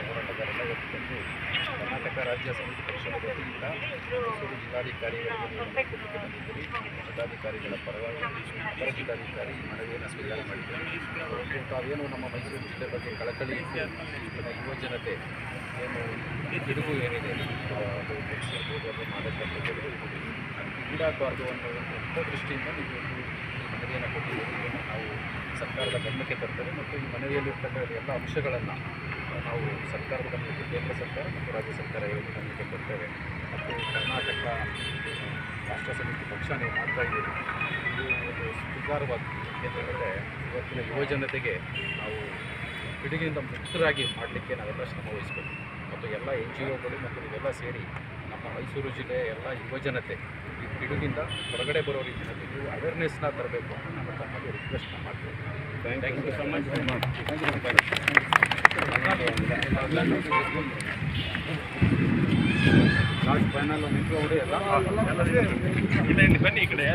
ಹೋರಾಟಗಾರರ ಇವತ್ತು ಕರ್ನಾಟಕ ರಾಜ್ಯ ಸಮಿತಿ ಪಕ್ಷದ ವತಿಯಿಂದ ಮೈಸೂರು ಜಿಲ್ಲಾಧಿಕಾರಿಗಳಿಗೆ ಬಂದಿದ್ದೀರಿ. ಜಿಲ್ಲಾಧಿಕಾರಿಗಳ ಪರವಾಗಿ ಅಪರ ಜಿಲ್ಲಾಧಿಕಾರಿ ಮನವಿಯನ್ನು ಸ್ವೀಕಾರ ಮಾಡಿದ್ದೀರಿ. ತಾವೇನು ನಮ್ಮ ಮೈಸೂರು ಜಿಲ್ಲೆ ಬಗ್ಗೆ ಕಳಕಳಿ ಯುವ ಜನತೆ ಏನು ಗಿಡುಗು ಏನಿದೆ ಅದು ಮುಗಿಸಿರ್ಬೋದು, ಅದು ಮಾಡತಕ್ಕಂಥದ್ದು ಈಡಾಗಬಾರ್ದು ಅನ್ನೋ ಒಂದು ದೃಷ್ಟಿಯಿಂದ ನೀವು ಈ ಮನವಿಯನ್ನು ಕೊಟ್ಟಿದ್ದೀರಿ. ಇದನ್ನು ನಾವು ಸರ್ಕಾರದ ಗಮನಕ್ಕೆ ತರ್ತೇವೆ ಮತ್ತು ಈ ಮನವಿಯಲ್ಲಿರ್ತಕ್ಕಂಥ ಎಲ್ಲ ಅಂಶಗಳನ್ನು ನಾವು ಸರ್ಕಾರದ ಗಮನಕ್ಕೆ, ಕೇಂದ್ರ ಸರ್ಕಾರ ಮತ್ತು ರಾಜ್ಯ ಸರ್ಕಾರ ಗಮನಕ್ಕೆ ತರ್ತೇವೆ. ಮತ್ತು ಕರ್ನಾಟಕ ರಾಷ್ಟ್ರ ಸಮಿತಿ ಪಕ್ಷ ನೀವು ಮಾಡ್ತಾ ಇದ್ದೀರಿ, ಇದು ಒಂದು ಸ್ವೀಕಾರವಾದ. ಏಕೆಂದರೆ ಇವತ್ತಿನ ಯುವ ಜನತೆಗೆ ನಾವು ಪಿಡುಗಿನಿಂದ ಮುಕ್ತರಾಗಿ ಮಾಡಲಿಕ್ಕೆ ನಾವೆಲ್ಲ ಶ್ರಮ ವಹಿಸಬೇಕು. ಮತ್ತು ಎಲ್ಲ NGOಗಳು ಮತ್ತು ನೀವೆಲ್ಲ ಸೇರಿ ನಮ್ಮ ಮೈಸೂರು ಜಿಲ್ಲೆಯ ಎಲ್ಲ ಯುವ ಜನತೆ ಈ ಪಿಡುಗಿಂದ ಹೊರಗಡೆ ಬರೋ ರೀತಿಯಲ್ಲಿ ನೀವು ಅವೇರ್ನೆಸ್ನ ತರಬೇಕು ಅಂತ ನಾನು ತಮ್ಮಲ್ಲಿ ರಿಕ್ವೆಸ್ಟ್ನ ಮಾಡ್ತೀನಿ. Thank you so much. Last final ನಿಂತು ಅವರು ಎಲ್ಲ ಬನ್ನಿ ಈ ಕಡೆ.